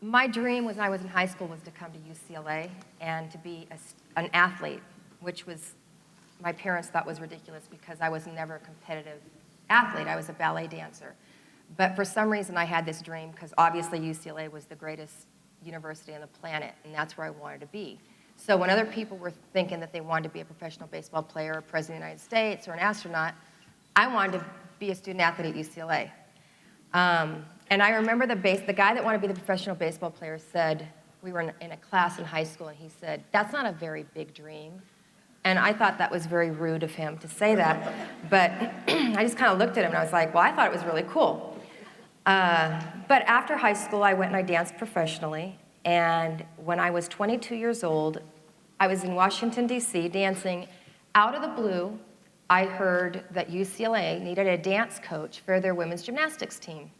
My dream when I was in high school was to come to UCLA and to be an athlete, which was, my parents thought was ridiculous because I was never a competitive athlete. I was a ballet dancer. But for some reason, I had this dream because obviously UCLA was the greatest university on the planet, and that's where I wanted to be. So when other people were thinking that they wanted to be a professional baseball player, or president of the United States, or an astronaut, I wanted to be a student athlete at UCLA. And I remember the guy that wanted to be the professional baseball player said, we were in a class in high school, and he said, "That's not a very big dream." And I thought that was very rude of him to say that. But I just kind of looked at him, and I was like, well, I thought it was really cool. But after high school, I went and I danced professionally. And when I was 22 years old, I was in Washington, D.C., dancing. Out of the blue, I heard that UCLA needed a dance coach for their women's gymnastics team.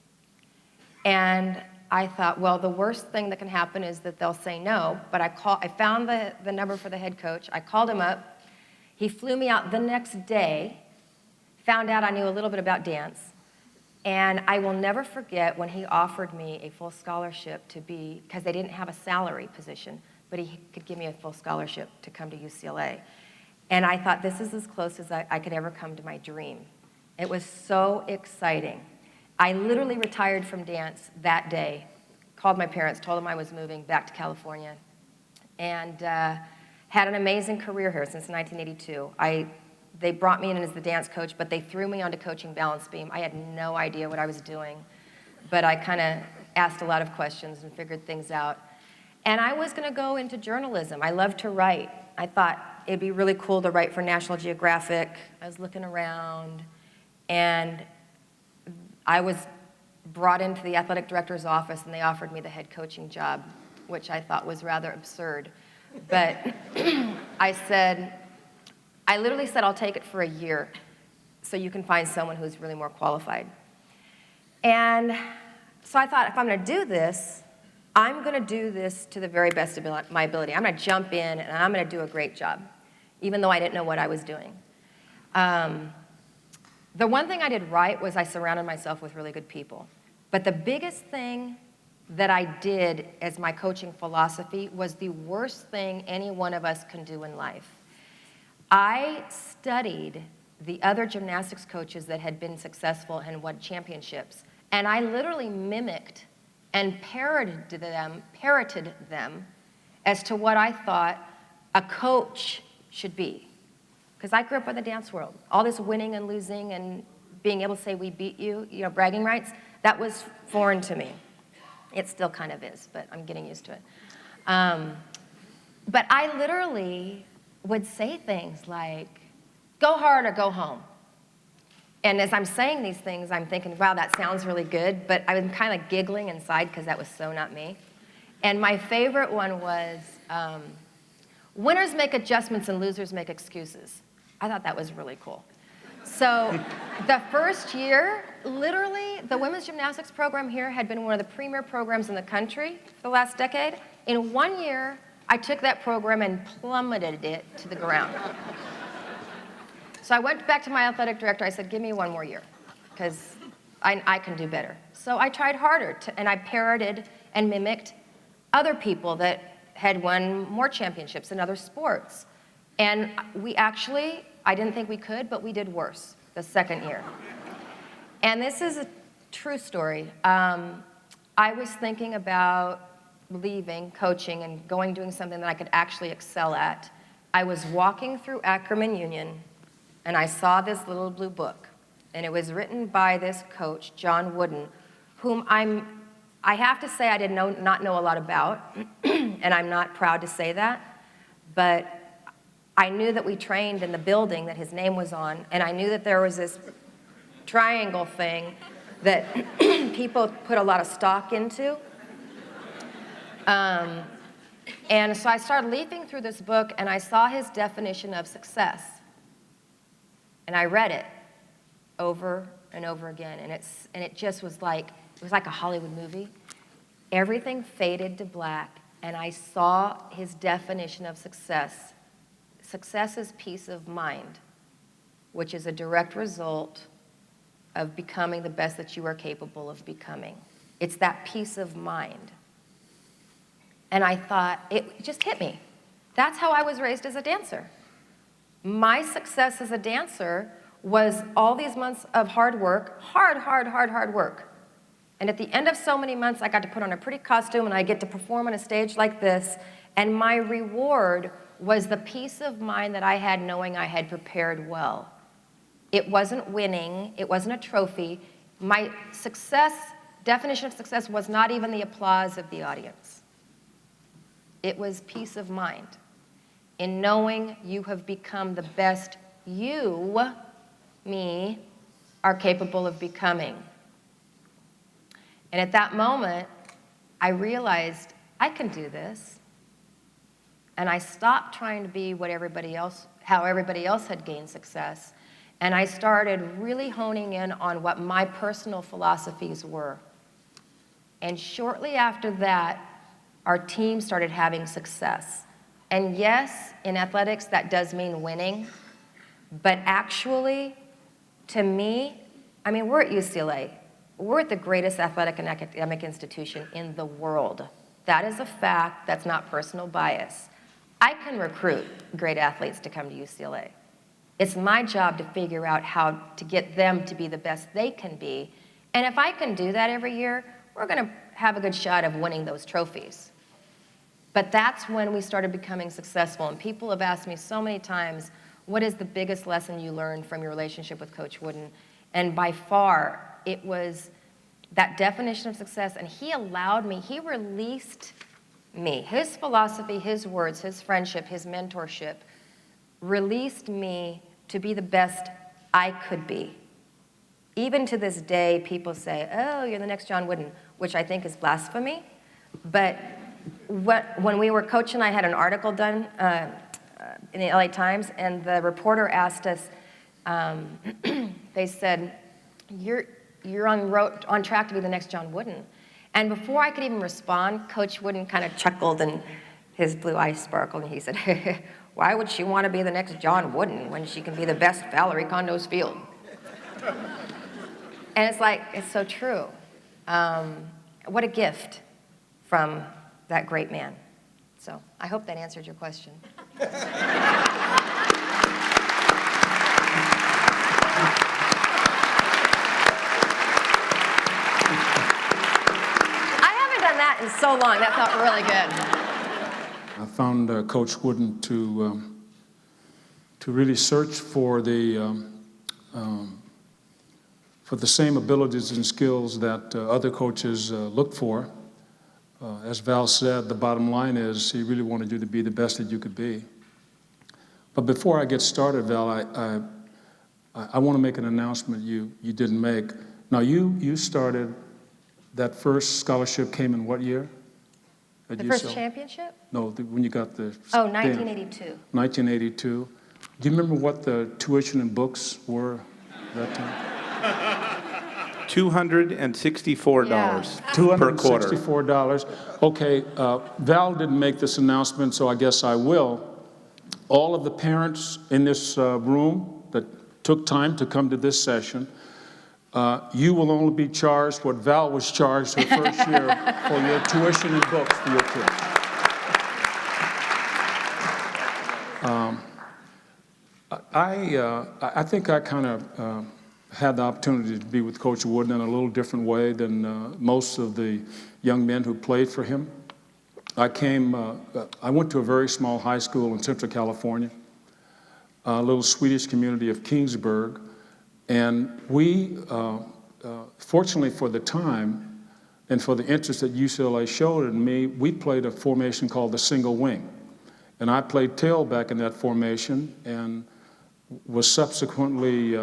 And I thought, well, the worst thing that can happen is that they'll say no. But I found the number for the head coach. I called him up. He flew me out the next day, found out I knew a little bit about dance. And I will never forget when he offered me a full scholarship because they didn't have a salary position, but he could give me a full scholarship to come to UCLA. And I thought, this is as close as I could ever come to my dream. It was so exciting. I literally retired from dance that day, called my parents, told them I was moving back to California, and had an amazing career here since 1982. They brought me in as the dance coach, but they threw me onto coaching balance beam. I had no idea what I was doing, but I kind of asked a lot of questions and figured things out. And I was going to go into journalism. I love to write. I thought it'd be really cool to write for National Geographic. I was looking around, and I was brought into the athletic director's office, and they offered me the head coaching job, which I thought was rather absurd. But I literally said, I'll take it for a year so you can find someone who's really more qualified. And so I thought, if I'm going to do this, I'm going to do this to the very best of my ability. I'm going to jump in, and I'm going to do a great job, even though I didn't know what I was doing. The one thing I did right was I surrounded myself with really good people. But the biggest thing that I did as my coaching philosophy was the worst thing any one of us can do in life. I studied the other gymnastics coaches that had been successful and won championships, and I literally mimicked and parroted them as to what I thought a coach should be. Because I grew up in the dance world. All this winning and losing and being able to say, we beat you, bragging rights, that was foreign to me. It still kind of is, but I'm getting used to it. But I literally would say things like, go hard or go home. And as I'm saying these things, I'm thinking, wow, that sounds really good, but I was kind of giggling inside because that was so not me. And my favorite one was, winners make adjustments and losers make excuses. I thought that was really cool. So the first year, literally, the women's gymnastics program here had been one of the premier programs in the country for the last decade. In 1 year, I took that program and plummeted it to the ground. So I went back to my athletic director. I said, give me 1 more year, because I can do better. So I tried harder, and I parroted and mimicked other people that had won more championships in other sports. And I didn't think we could, but we did worse the second year. And this is a true story. I was thinking about leaving coaching and doing something that I could actually excel at. I was walking through Ackerman Union, and I saw this little blue book, and it was written by this coach, John Wooden, whom I have to say I did not know a lot about, and I'm not proud to say that, but I knew that we trained in the building that his name was on, and I knew that there was this triangle thing that people put a lot of stock into. And so I started leafing through this book, and I saw his definition of success. And I read it over and over again, and it just was like, it was like a Hollywood movie. Everything faded to black, and I saw his definition of success. Success is peace of mind, which is a direct result of becoming the best that you are capable of becoming. It's that peace of mind. And I thought, it just hit me. That's how I was raised as a dancer. My success as a dancer was all these months of hard work, hard work. And at the end of so many months, I got to put on a pretty costume and I get to perform on a stage like this. And my reward was the peace of mind that I had knowing I had prepared well. It wasn't winning, it wasn't a trophy. My success, definition of success, was not even the applause of the audience. It was peace of mind in knowing you have become the best you, me, are capable of becoming. And at that moment, I realized I can do this. And I stopped trying to be what everybody else, how everybody else had gained success. And I started really honing in on what my personal philosophies were. And shortly after that, our team started having success. And yes, in athletics, that does mean winning. But actually, to me, I mean, we're at UCLA. We're at the greatest athletic and academic institution in the world. That is a fact. That's not personal bias. I can recruit great athletes to come to UCLA. It's my job to figure out how to get them to be the best they can be. And if I can do that every year, we're going to have a good shot of winning those trophies. But that's when we started becoming successful. And people have asked me so many times, what is the biggest lesson you learned from your relationship with Coach Wooden? And by far, it was that definition of success. And he allowed me, he released me. His philosophy, his words, his friendship, his mentorship released me to be the best I could be. Even to this day, people say, oh, you're the next John Wooden, which I think is blasphemy. But when we were coaching, I had an article done in the LA Times, and the reporter asked us, they said, you're on track to be the next John Wooden. And before I could even respond, Coach Wooden kind of chuckled and his blue eyes sparkled, and he said, why would she want to be the next John Wooden when she can be the best Valorie Kondos Field? And it's like, it's so true. What a gift from that great man. So I hope that answered your question. I haven't done that in so long. That felt really good. I found Coach Wooden to really search for the same abilities and skills that other coaches look for. As Val said, the bottom line is he really wanted you to be the best that you could be. But before I get started, Val, I want to make an announcement you didn't make. Now, you started, that first scholarship came in what year? The first championship? No, when you got the... Oh, 1982. 1982. Do you remember what the tuition and books were that time? $264 per quarter. $264. Okay, Val didn't make this announcement, so I guess I will. All of the parents in this room that took time to come to this session, you will only be charged what Val was charged her first year for your tuition and books for your kids. I think I kind of had the opportunity to be with Coach Wooden in a little different way than most of the young men who played for him. I went to a very small high school in Central California, a little Swedish community of Kingsburg, and we, fortunately for the time and for the interest that UCLA showed in me, we played a formation called the single wing. And I played tailback in that formation and was subsequently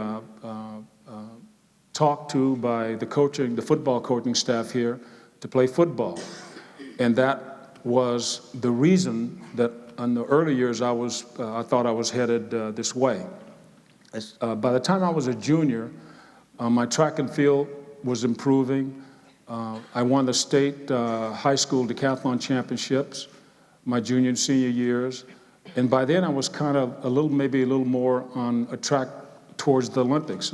talked to by the football coaching staff here to play football. And that was the reason that in the early years I thought I was headed this way. By the time I was a junior, my track and field was improving. I won the state high school decathlon championships my junior and senior years. And by then I was kind of maybe a little more on a track towards the Olympics.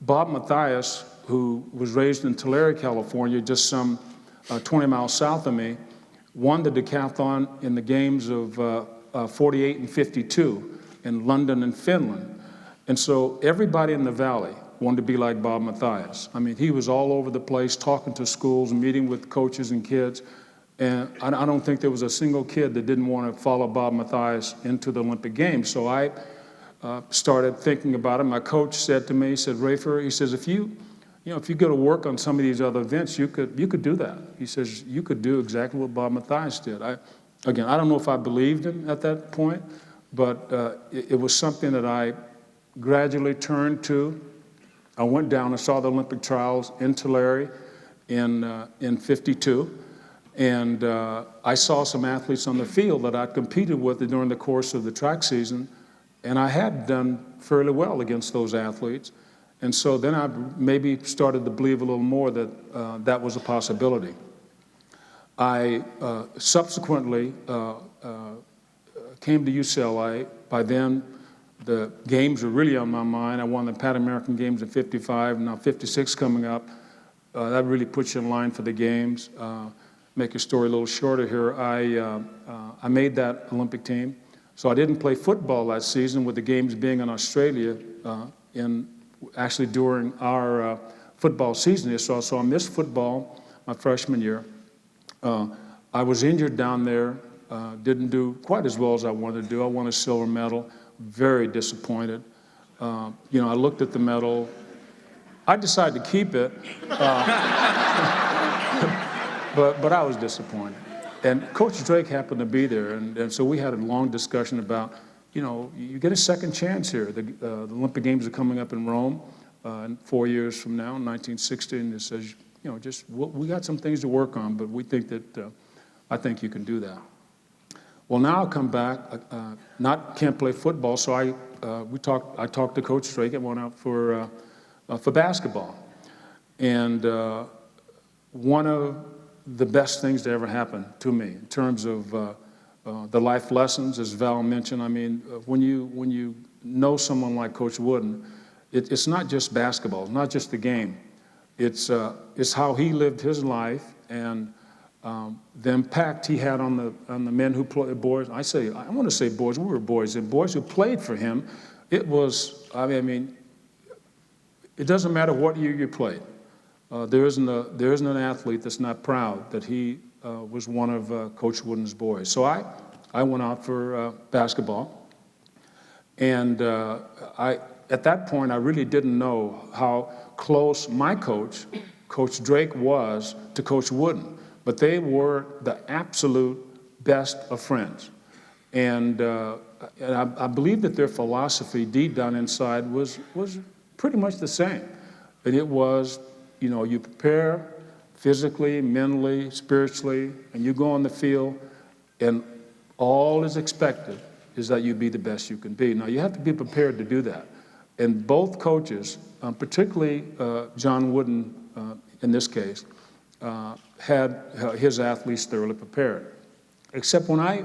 Bob Mathias, who was raised in Tulare, California, just some 20 miles south of me, won the decathlon in the games of 48 and 52 in London and Finland. And so everybody in the Valley wanted to be like Bob Mathias. I mean, he was all over the place, talking to schools, meeting with coaches and kids. And I don't think there was a single kid that didn't want to follow Bob Mathias into the Olympic Games. So I started thinking about it. My coach said to me, he said, Rafer, he says, if you go to work on some of these other events, you could do that. He says, you could do exactly what Bob Mathias did. I don't know if I believed him at that point, but it was something that I gradually turned to. I went down and saw the Olympic trials in Tulare in 52. And I saw some athletes on the field that I'd competed with during the course of the track season, and I had done fairly well against those athletes. And so then I maybe started to believe a little more that that was a possibility. I subsequently came to UCLA. By then, the games were really on my mind. I won the Pan American Games in 55, now 56 coming up. That really puts you in line for the games. Make your story a little shorter here, I made that Olympic team. So I didn't play football that season with the games being in Australia actually during our football season. So I missed football my freshman year. I was injured down there, didn't do quite as well as I wanted to do. I won a silver medal, very disappointed. I looked at the medal. I decided to keep it. But I was disappointed. And Coach Drake happened to be there, and so we had a long discussion about, you get a second chance here. The Olympic Games are coming up in Rome in 4 years from now, in 1960, and it says, we got some things to work on, but we think that, I think you can do that. Well, now I come back, can't play football, so I talked to Coach Drake and went out for basketball. And one of the best things that ever happened to me in terms of the life lessons, as Val mentioned. I mean, when you know someone like Coach Wooden, it's not just basketball, it's not just the game. It's how he lived his life and the impact he had on the men who played, boys. I want to say boys. We were boys, and boys who played for him. It was. I mean, it doesn't matter what year you played. There isn't an athlete that's not proud that he was one of Coach Wooden's boys. So I went out for basketball, and at that point I really didn't know how close my coach, Coach Drake, was to Coach Wooden, but they were the absolute best of friends, and I believe that their philosophy deep down inside was pretty much the same, and it was. You prepare physically, mentally, spiritually, and you go on the field, and all is expected is that you be the best you can be. Now, you have to be prepared to do that. And both coaches, particularly John Wooden in this case, had his athletes thoroughly prepared. Except when I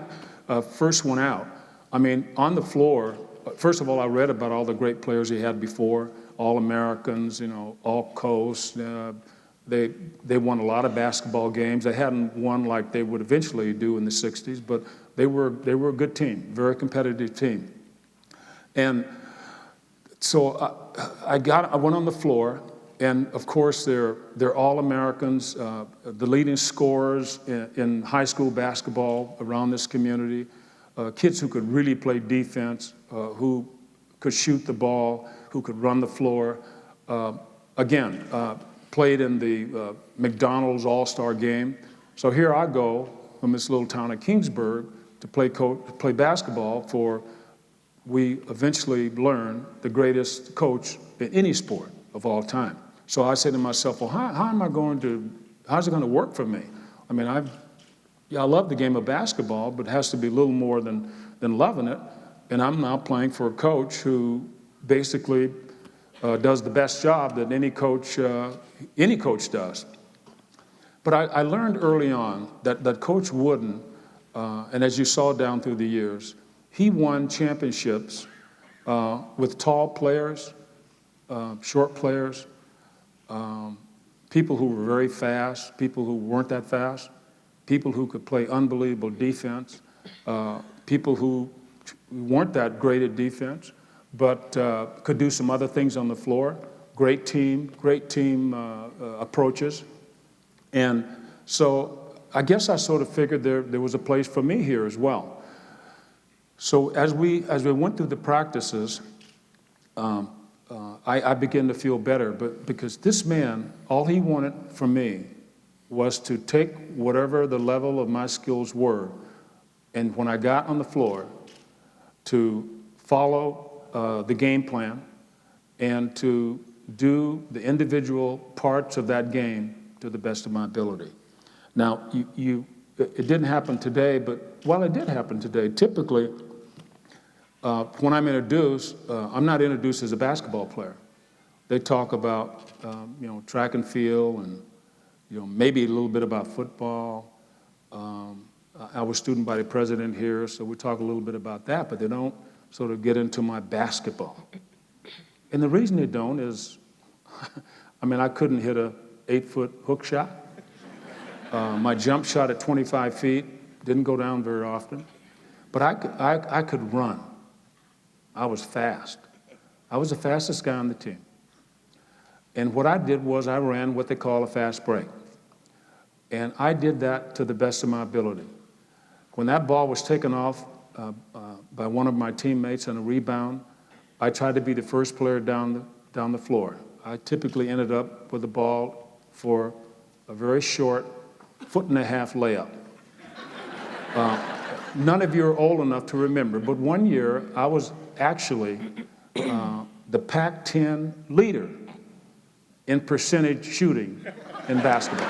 first went out, I mean, on the floor, first of all, I read about all the great players he had before, All-Americans, all coast. They won a lot of basketball games. They hadn't won like they would eventually do in the 60s, but they were a good team, very competitive team. And so I went on the floor, and of course they're All-Americans, the leading scorers in high school basketball around this community, kids who could really play defense, who could shoot the ball, who could run the floor. Played in the McDonald's All-Star game. So here I go from this little town of Kingsburg to play basketball for, we eventually learned, the greatest coach in any sport of all time. So I said to myself, well, how's it going to work for me? I mean, I love the game of basketball, but it has to be a little more than loving it. And I'm now playing for a coach who basically does the best job that any coach does. But I learned early on that Coach Wooden, and as you saw down through the years, he won championships with tall players, short players, people who were very fast, people who weren't that fast, people who could play unbelievable defense, people who weren't that great at defense, but could do some other things on the floor. Great team approaches. And so I guess I sort of figured there was a place for me here as well. So as we went through the practices, I began to feel better, but because this man, all he wanted from me was to take whatever the level of my skills were, and when I got on the floor, to follow the game plan and to do the individual parts of that game to the best of my ability. Now, it didn't happen today, but, well, it did happen today. Typically, when I'm introduced, I'm not introduced as a basketball player. They talk about, track and field and, maybe a little bit about football. I was student body president here, so we talk a little bit about that, but they don't sort of get into my basketball. And the reason they don't is, I couldn't hit a 8-foot hook shot. My jump shot at 25 feet didn't go down very often, but I could run. I was fast. I was the fastest guy on the team. And what I did was I ran what they call a fast break. And I did that to the best of my ability. When that ball was taken off by one of my teammates on a rebound, I tried to be the first player down the floor. I typically ended up with the ball for a very short 1.5 foot layup. None of you are old enough to remember, but one year I was actually the Pac-10 leader in percentage shooting in basketball.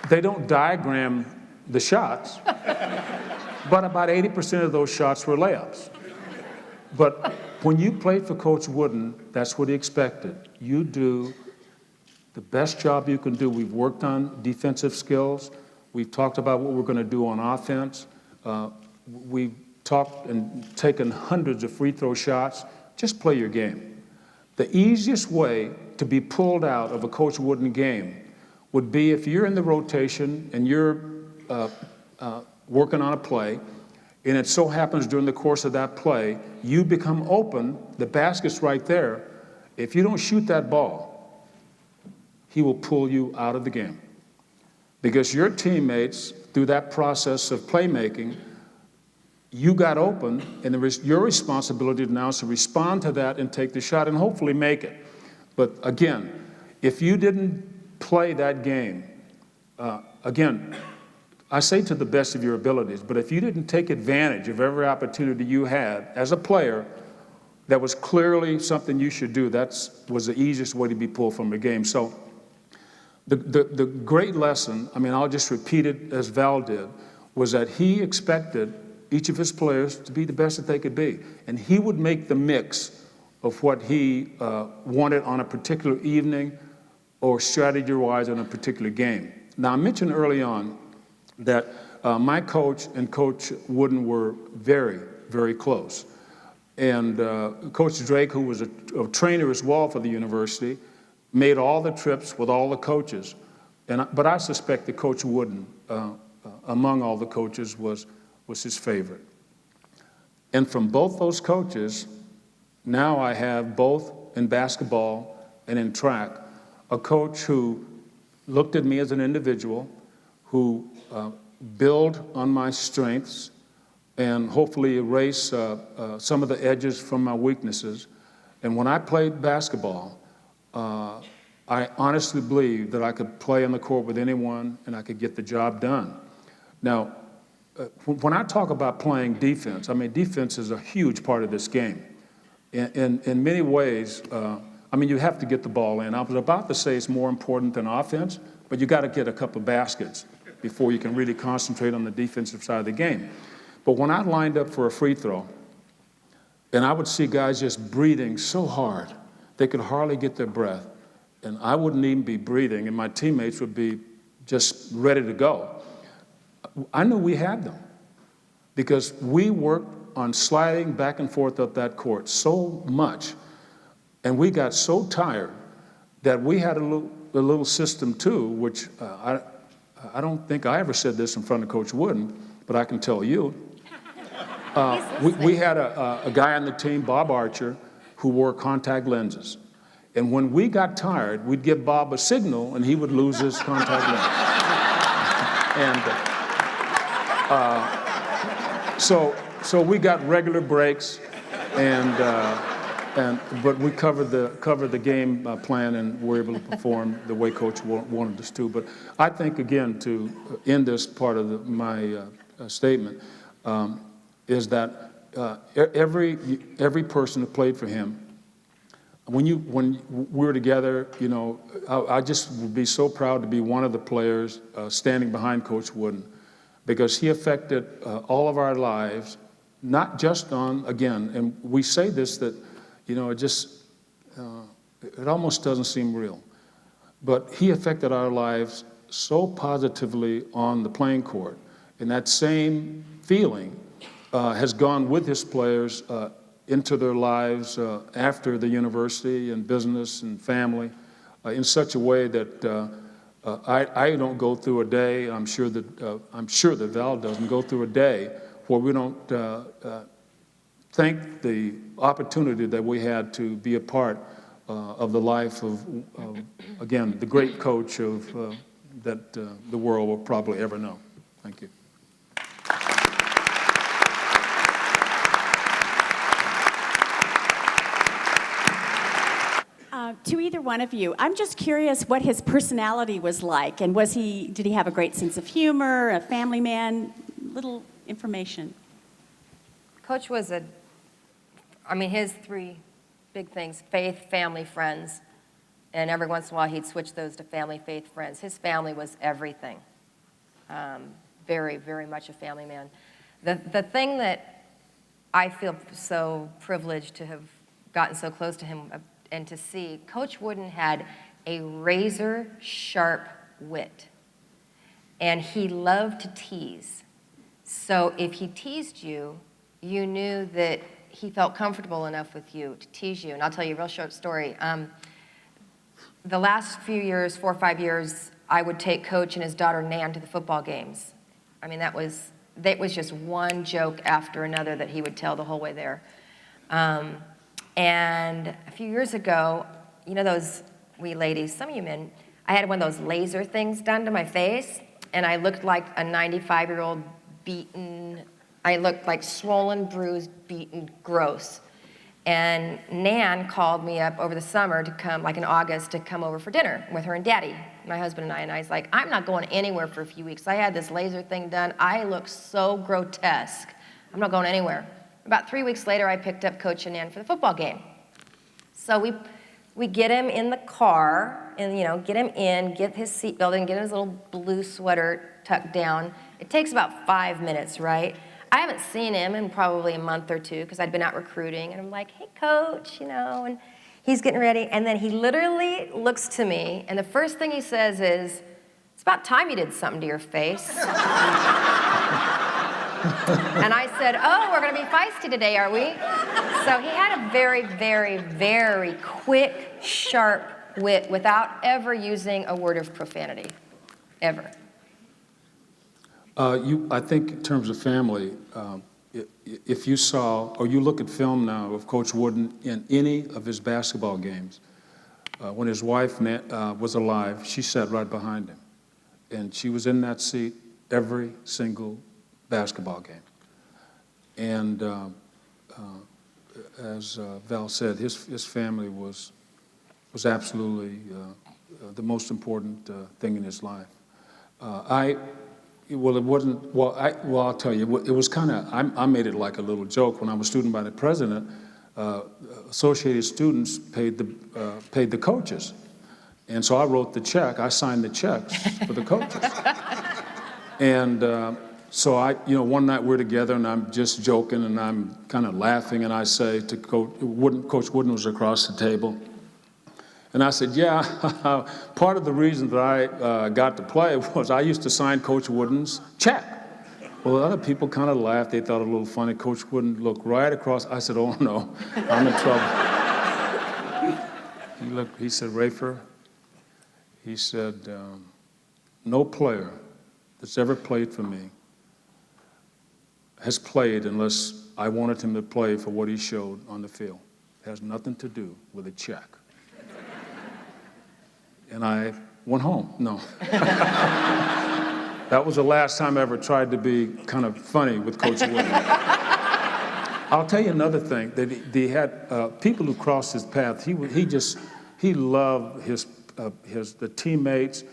They don't diagram the shots, but about 80% of those shots were layups. But when you played for Coach Wooden, that's what he expected. You do the best job you can do. We've worked on defensive skills. We've talked about what we're going to do on offense. We've talked and taken hundreds of free throw shots. Just play your game. The easiest way to be pulled out of a Coach Wooden game would be if you're in the rotation and you're working on a play, and it so happens during the course of that play, you become open, the basket's right there. If you don't shoot that ball, he will pull you out of the game. Because your teammates, through that process of playmaking, you got open, and your responsibility now is to respond to that and take the shot and hopefully make it. But again, if you didn't play that game, again, I say to the best of your abilities, but if you didn't take advantage of every opportunity you had as a player, that was clearly something you should do. That was the easiest way to be pulled from a game. So the great lesson, I'll just repeat it as Val did, was that he expected each of his players to be the best that they could be. And he would make the mix of what he wanted on a particular evening or strategy-wise in a particular game. Now, I mentioned early on that my coach and Coach Wooden were very, very close. And Coach Drake, who was a trainer as well for the university, made all the trips with all the coaches. But I suspect that Coach Wooden, among all the coaches, was his favorite. And from both those coaches, now I have both in basketball and in track, a coach who looked at me as an individual, who build on my strengths and hopefully erase some of the edges from my weaknesses. And when I played basketball, I honestly believed that I could play on the court with anyone and I could get the job done. Now, when I talk about playing defense, defense is a huge part of this game. In many ways, you have to get the ball in. I was about to say it's more important than offense, but you got to get a couple of baskets before you can really concentrate on the defensive side of the game. But when I lined up for a free throw, and I would see guys just breathing so hard, they could hardly get their breath, and I wouldn't even be breathing, and my teammates would be just ready to go. I knew we had them because we worked on sliding back and forth up that court so much, and we got so tired that we had a little system too, which I don't think I ever said this in front of Coach Wooden, but I can tell you. We had a guy on the team, Bob Archer, who wore contact lenses. And when we got tired, we'd give Bob a signal, and he would lose his contact lens. So we got regular breaks, but we covered the game plan and were able to perform the way Coach wanted us to. But I think, again, to end this part of my statement, is that every person who played for him, when we were together, you know, I just would be so proud to be one of the players standing behind Coach Wooden, because he affected all of our lives, not just on, again, and we say this that, you know, it almost doesn't seem real, but he affected our lives so positively on the playing court, and that same feeling has gone with his players into their lives after the university and business and family in such a way that I don't go through a day, I'm sure that Val doesn't go through a day where we don't thank the opportunity that we had to be a part of the life of again, the great coach that the world will probably ever know. Thank you. To either one of you, I'm just curious what his personality was like, and did he have a great sense of humor, a family man? Little information. Coach was his three big things: faith, family, friends. And every once in a while he'd switch those to family, faith, friends. His family was everything. Very, very much a family man. The thing that I feel so privileged to have gotten so close to him and to see, Coach Wooden had a razor-sharp wit. And he loved to tease. So if he teased you, you knew that he felt comfortable enough with you to tease you. And I'll tell you a real short story. The last few years, 4 or 5 years, I would take Coach and his daughter Nan to the football games. I mean, that was just one joke after another that he would tell the whole way there. And a few years ago, you know those wee ladies, some of you men, I had one of those laser things done to my face, and I looked like a 95-year-old beaten, I looked like swollen, bruised, beaten, gross. And Nan called me up over the summer to come, like in August, to come over for dinner with her and Daddy, my husband and I was like, I'm not going anywhere for a few weeks. I had this laser thing done. I look so grotesque. I'm not going anywhere. About 3 weeks later, I picked up Coach and Nan for the football game. So we get him in the car and, you know, get him in, get his seatbelt in, get his little blue sweater tucked down. It takes about 5 minutes, right? I haven't seen him in probably a month or two because I'd been out recruiting, and I'm like, hey, Coach, you know, and he's getting ready, and then he literally looks to me, and the first thing he says is, it's about time you did something to your face. And I said, oh, we're going to be feisty today, are we? So he had a very, very, very quick, sharp wit without ever using a word of profanity, ever. I think in terms of family, if you saw, or you look at film now of Coach Wooden in any of his basketball games, when his wife was alive, she sat right behind him. And she was in that seat every single basketball game. And as Val said, his family was absolutely the most important thing in his life. I'll tell you, it was kind of, I made it like a little joke. When I was student body president, Associated Students paid the coaches. And so I wrote the check, I signed the checks for the coaches. And so one night we're together and I'm just joking and I'm kind of laughing and I say to Coach Wooden was across the table. And I said, yeah, part of the reason that I got to play was I used to sign Coach Wooden's check. Well, other people kind of laughed. They thought it a little funny. Coach wouldn't look right across. I said, oh, no, I'm in trouble. He said, Rafer, he said, no player that's ever played for me has played unless I wanted him to play for what he showed on the field. It has nothing to do with a check. And I went home. No. That was the last time I ever tried to be kind of funny with Coach Wood. I'll tell you another thing, that he had people who crossed his path. He loved the teammates.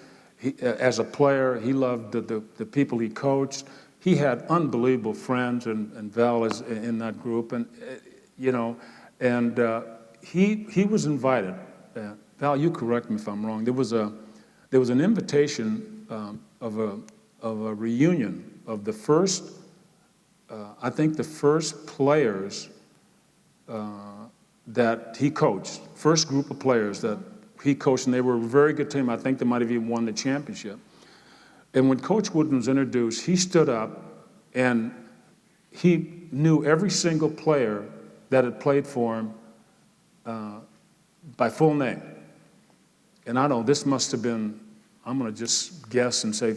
As a player, he loved the people he coached. He had unbelievable friends, and Val is in that group, and he was invited. Val, you correct me if I'm wrong. There was an invitation of a reunion of the first, I think the first players that he coached, first group of players that he coached, and they were a very good team. I think they might have even won the championship. And when Coach Wooden was introduced, he stood up and he knew every single player that had played for him by full name. And I know this must have been, I'm going to just guess and say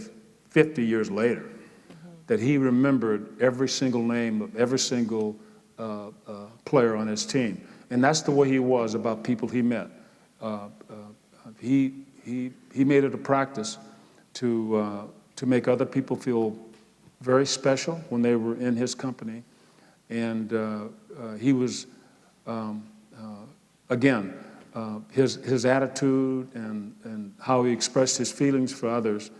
50 years later, that he remembered every single name of every single player on his team. And that's the way he was about people he met. He made it a practice to make other people feel very special when they were in his company. And he was, again, his attitude and how he expressed his feelings for others,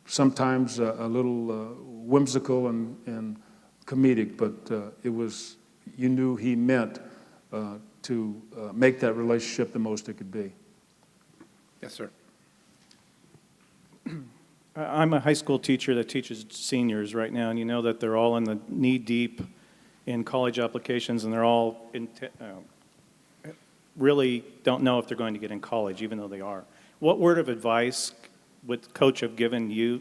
sometimes a little whimsical and comedic, but it was, you knew he meant to make that relationship the most it could be. Yes, sir. I'm a high school teacher that teaches seniors right now, and you know that they're all in the knee-deep in college applications, and they're all really don't know if they're going to get in college, even though they are. What word of advice would Coach have given you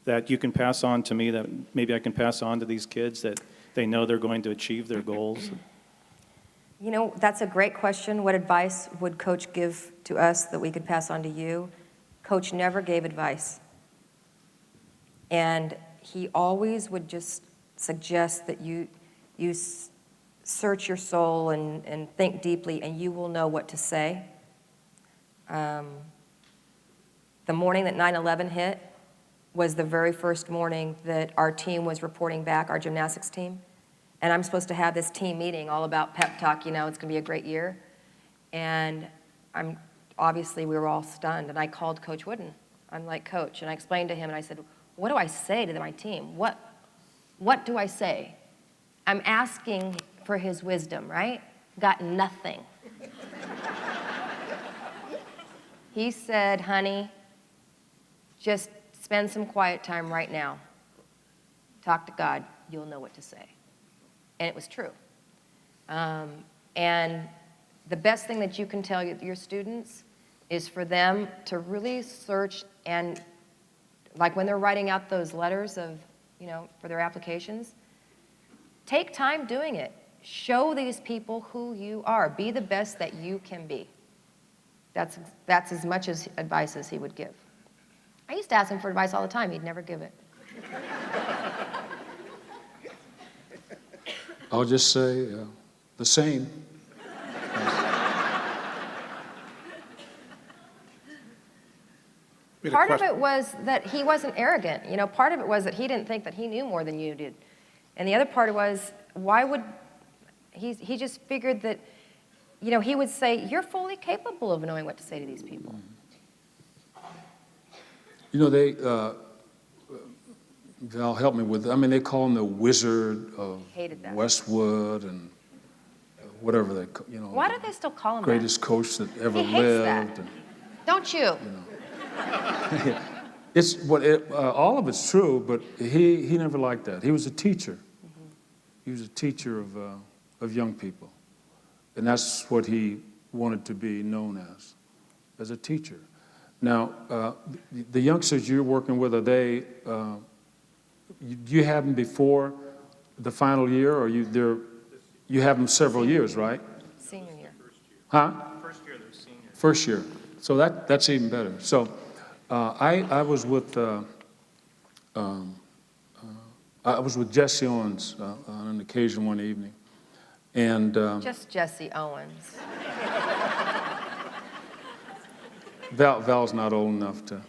that you can pass on to me, that maybe I can pass on to these kids, that they know they're going to achieve their goals? You know, that's a great question. What advice would Coach give to us that we could pass on to you? Coach never gave advice. And he always would just suggest that you search your soul and think deeply, and you will know what to say. The morning that 9/11 hit was the very first morning that our team was reporting back, our gymnastics team. And I'm supposed to have this team meeting all about pep talk, you know, it's going to be a great year. And obviously we were all stunned, and I called Coach Wooden. I'm like, Coach, and I explained to him, and I said, what do I say to my team? What do I say? I'm asking for his wisdom, right? Got nothing. He said, honey, just spend some quiet time right now. Talk to God, you'll know what to say. And it was true. And the best thing that you can tell your students is for them to really search, and like when they're writing out those letters of, you know, for their applications, take time doing it. Show these people who you are. Be the best that you can be. That's as much as advice as he would give. I used to ask him for advice all the time. He'd never give it. I'll just say the same. Part of it was that he wasn't arrogant. You know, part of it was that he didn't think that he knew more than you did. And the other part was, why would, he just figured that, you know, he would say, you're fully capable of knowing what to say to these people. You know, Val, help me with, I mean, they call him the Wizard of Westwood and whatever they, you know. Why do they still call him greatest coach that ever he hates lived. That. Don't you? Know. It's what all of it's true, but he never liked that. He was a teacher. Mm-hmm. He was a teacher of young people, and that's what he wanted to be known as a teacher. Now, the youngsters you're working with, are they do you have them before the final year, or you have them several years, right? Senior year. Huh? First year, they're seniors. First year. So that's even better. So I was with Jesse Owens on an occasion one evening, and Just Jesse Owens. Val's not old enough to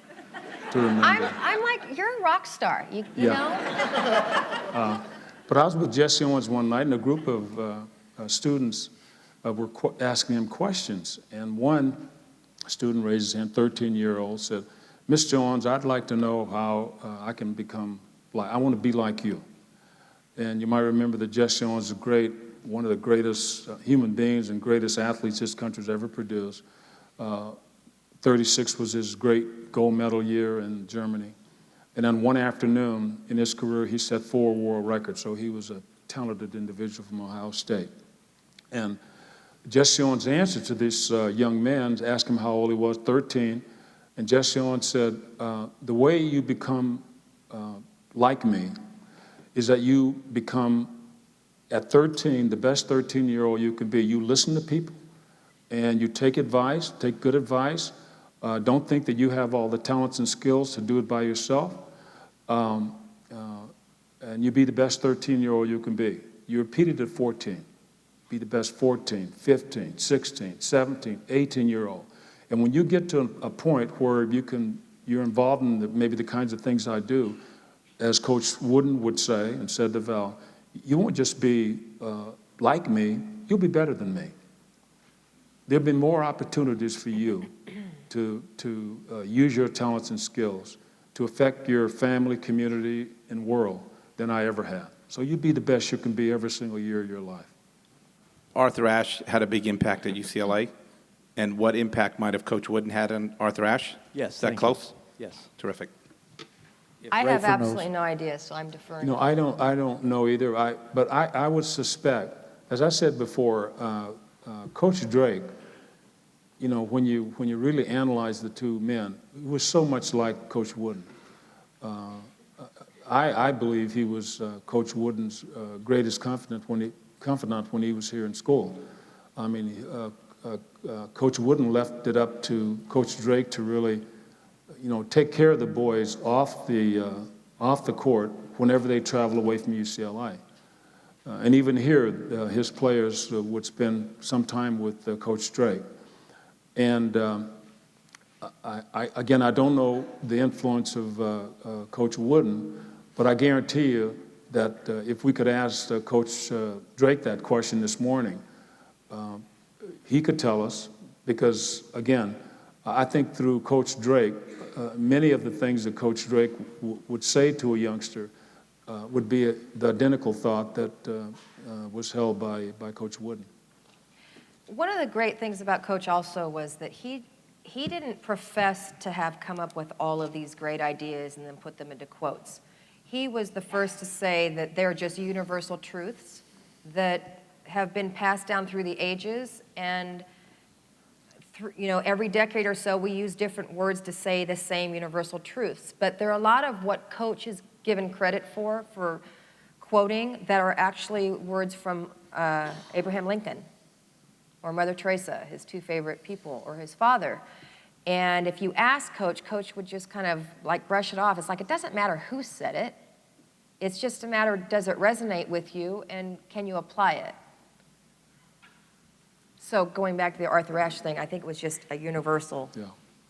remember. I'm like, you're a rock star, you Yeah. know? But I was with Jesse Owens one night, and a group of students were asking him questions. And one student raised his hand, 13-year-old, said, Mr. Owens, I'd like to know how I can become like, I want to be like you. And you might remember that Jesse Owens is one of the greatest human beings and greatest athletes this country's ever produced. 36 was his great gold medal year in Germany. And then one afternoon in his career, he set 4 world records. So he was a talented individual from Ohio State. And Jesse Owens' answer to this young man, asked him how old he was, 13. And Jesse Owens said, the way you become like me is that you become, at 13, the best 13-year-old you can be. You listen to people, and you take advice, take good advice. Don't think that you have all the talents and skills to do it by yourself. And you be the best 13-year-old you can be. You repeat it at 14. Be the best 14, 15, 16, 17, 18-year-old. And when you get to a point where you're involved in maybe the kinds of things I do, as Coach Wooden would say and said to Val, you won't just be like me, you'll be better than me. There'll be more opportunities for you to use your talents and skills to affect your family, community, and world than I ever had. So you be the best you can be every single year of your life. Arthur Ashe had a big impact at UCLA. And what impact might have Coach Wooden had on Arthur Ashe? Yes. Is that thank close? you. Yes. Terrific. I have Rafer knows. absolutely no idea, so I'm deferring. No, I don't know either. But I would suspect, as I said before, Coach Drake, when you really analyze the two men, he was so much like Coach Wooden. I believe he was Coach Wooden's greatest confidant when he was here in school. I mean, Coach Wooden left it up to Coach Drake to really, take care of the boys off the court whenever they travel away from UCLA. And even here, his players would spend some time with Coach Drake. And I don't know the influence of Coach Wooden, but I guarantee you that if we could ask Coach Drake that question this morning, he could tell us, because, again, I think through Coach Drake, many of the things that Coach Drake would say to a youngster would be the identical thought that was held by Coach Wooden. One of the great things about Coach also was that he didn't profess to have come up with all of these great ideas and then put them into quotes. He was the first to say that they're just universal truths that have been passed down through the ages, and every decade or so we use different words to say the same universal truths. But there are a lot of what Coach is given credit for quoting, that are actually words from Abraham Lincoln or Mother Teresa, his 2 favorite people, or his father. And if you ask Coach, Coach would just kind of like brush it off. It's like, it doesn't matter who said it. It's just a matter, does it resonate with you, and can you apply it? So going back to the Arthur Ashe thing, I think it was just a universal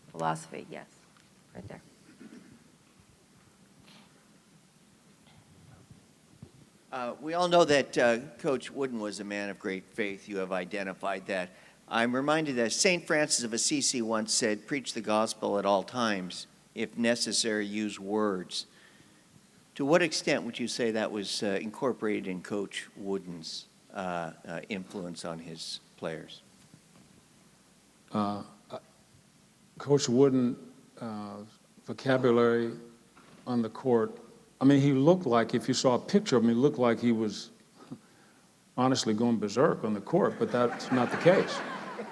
philosophy. Yes, right there. We all know that Coach Wooden was a man of great faith. You have identified that. I'm reminded that St. Francis of Assisi once said, preach the gospel at all times. If necessary, use words. To what extent would you say that was incorporated in Coach Wooden's influence on his players? Coach Wooden, vocabulary on the court, I mean, he looked like, if you saw a picture of him, he looked like he was honestly going berserk on the court, but that's not the case.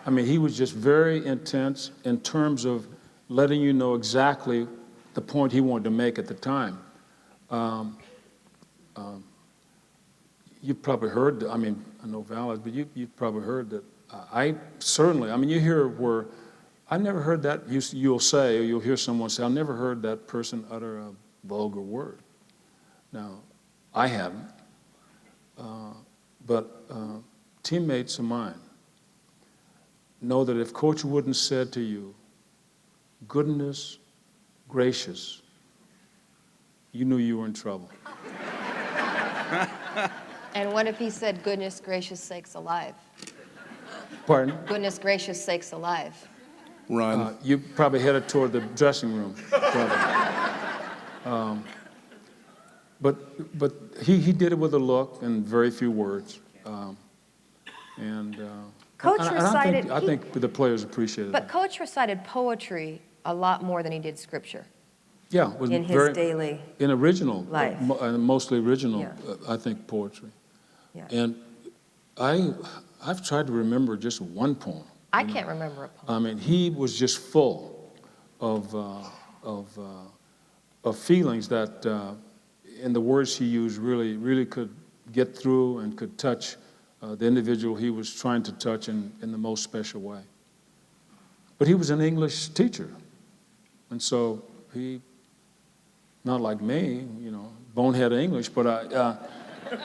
I mean, he was just very intense in terms of letting you know exactly the point he wanted to make at the time. you've probably heard, I mean, I know Val is, but you've probably heard that I certainly, I mean, you hear where, I've never heard that, you'll say, or you'll hear someone say, I've never heard that person utter a vulgar word. Now, I haven't, but teammates of mine know that if Coach Wooden said to you, goodness gracious, you knew you were in trouble. And what if he said, goodness gracious sakes alive? Pardon? Goodness gracious sakes alive. Run. You probably headed toward the dressing room. But he did it with a look and very few words. Coach and recited- I think the players appreciated But that. Coach recited poetry a lot more than he did scripture Yeah, it was in his very, daily in original, life. Mostly original, Yeah. I think, poetry. Yeah. And I've tried to remember just one poem. I can't remember a poem. I mean, he was just full of feelings that, in the words he used, really could get through and could touch the individual he was trying to touch in the most special way. But he was an English teacher, and so he, not like me, you know, bonehead English, but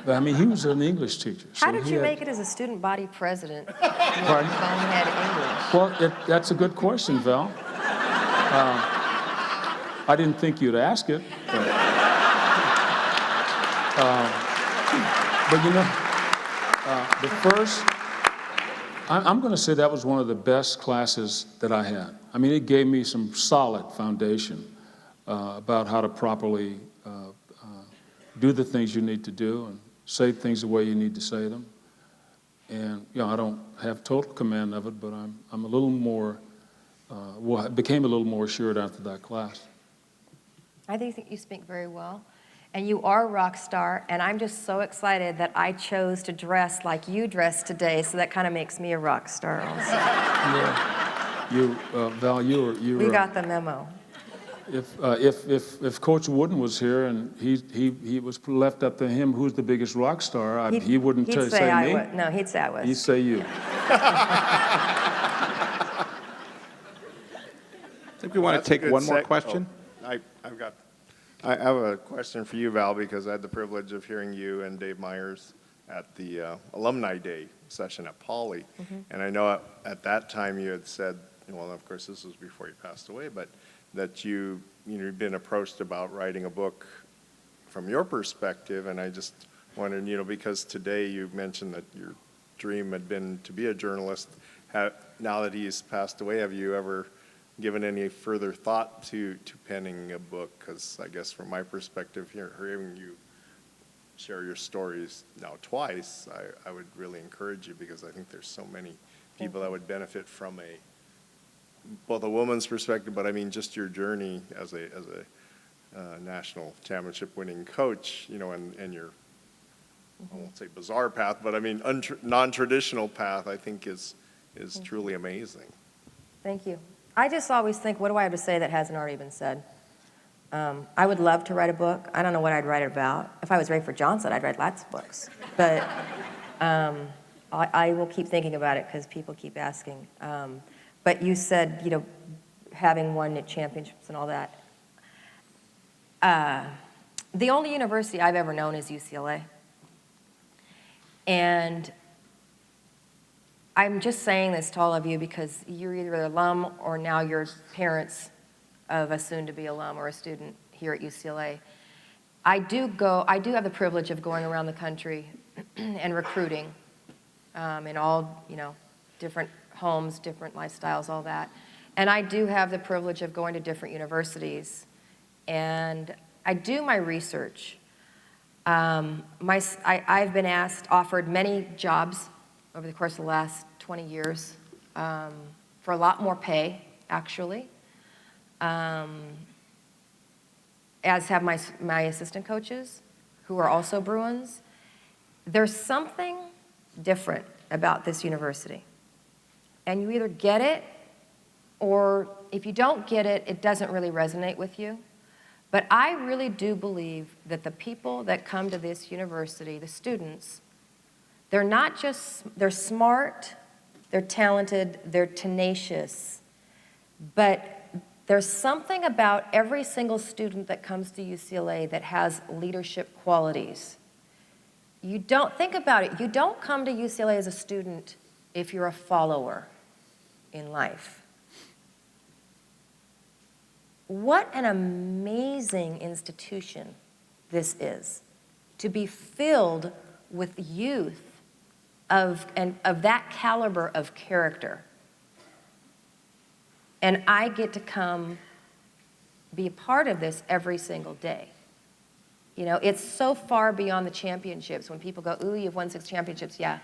I mean, he was an English teacher. How so did he you had- make it as a student body president? Pardon? Bonehead English. Well, that's a good question, Val. I didn't think you'd ask it, but you know, the first, I'm going to say that was one of the best classes that I had. I mean, it gave me some solid foundation about how to properly do the things you need to do and say things the way you need to say them. And, you know, I don't have total command of it, but I'm a little more, well, I became a little more assured after that class. I think you speak very well, and you are a rock star, and I'm just so excited that I chose to dress like you dressed today, so that kind of makes me a rock star also. Yeah. Val, you We got the memo. If Coach Wooden was here and he was left up to him, who's the biggest rock star, he wouldn't He'd say I me. was. No, he'd say I was. He'd say you. I think we want That's to a take good one more question. I have a question for you, Val, because I had the privilege of hearing you and Dave Myers at the Alumni Day session at Poly. And I know at that time you had said, well, of course, this was before you passed away, but that you'd been approached about writing a book from your perspective. And I just wondered, because today you mentioned that your dream had been to be a journalist. Now that he's passed away, have you ever given any further thought to penning a book? Because I guess from my perspective, hearing you share your stories now twice, I would really encourage you, because I think there's so many people that would benefit from both a woman's perspective, but I mean just your journey as a national championship winning coach, and your, I won't say bizarre path, but I mean non-traditional path, I think is truly amazing. Thank you. I just always think, what do I have to say that hasn't already been said? I would love to write a book. I don't know what I'd write about. If I was Rafer Johnson, I'd write lots of books. But I will keep thinking about it because people keep asking. But you said, having won at championships and all that. The only university I've ever known is UCLA. And I'm just saying this to all of you because you're either an alum or now you're parents of a soon-to-be alum or a student here at UCLA. I do have the privilege of going around the country and recruiting in all, different homes, different lifestyles, all that. And I do have the privilege of going to different universities. And I do my research. I've been offered many jobs over the course of the last 20 years for a lot more pay, actually, as have my assistant coaches, who are also Bruins. There's something different about this university. And you either get it, or if you don't get it, it doesn't really resonate with you. But I really do believe that the people that come to this university, the students, they're not just, they're smart, they're talented, they're tenacious, but there's something about every single student that comes to UCLA that has leadership qualities. You don't, think about it, you don't come to UCLA as a student if you're a follower in life. What an amazing institution this is, to be filled with youth of that caliber of character. And I get to come be a part of this every single day. You know, it's so far beyond the championships. When people go, ooh, you've won 6 championships, yeah.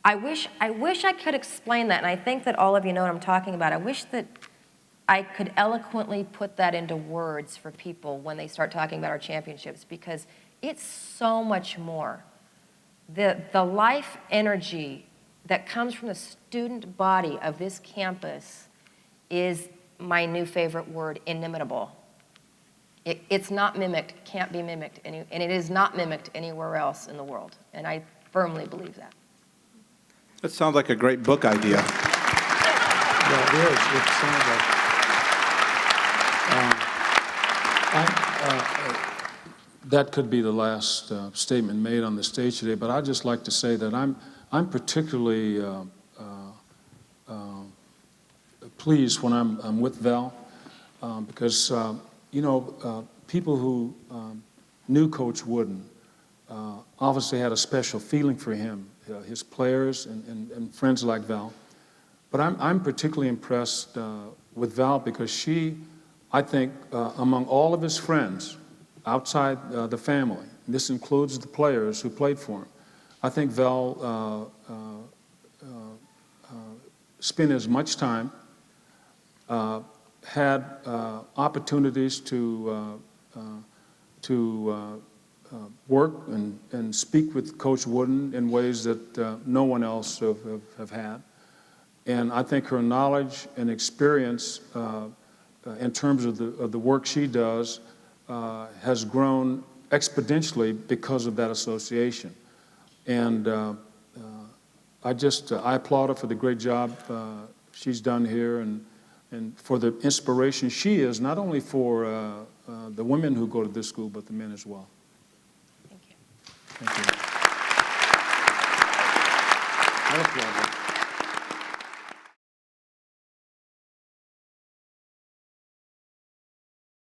I wish I could explain that, and I think that all of you know what I'm talking about. I wish that I could eloquently put that into words for people when they start talking about our championships, because it's so much more. The life energy that comes from the student body of this campus is my new favorite word, inimitable. It's not mimicked, can't be mimicked, and it is not mimicked anywhere else in the world, and I firmly believe that. That sounds like a great book idea. Yeah, it is. It sounds like. That could be the last statement made on the stage today, but I'd just like to say that I'm particularly pleased when I'm with Val, because you know, people who knew Coach Wooden obviously had a special feeling for him, his players and friends like Val. But I'm particularly impressed with Val because she, I think, among all of his friends outside the family, this includes the players who played for him, I think Val spent as much time, had opportunities to work and speak with Coach Wooden in ways that no one else have had. And I think her knowledge and experience in terms of the work she does has grown exponentially because of that association. And I applaud her for the great job she's done here and for the inspiration she is, not only for the women who go to this school, but the men as well. Thank you. Thank you. I applaud her.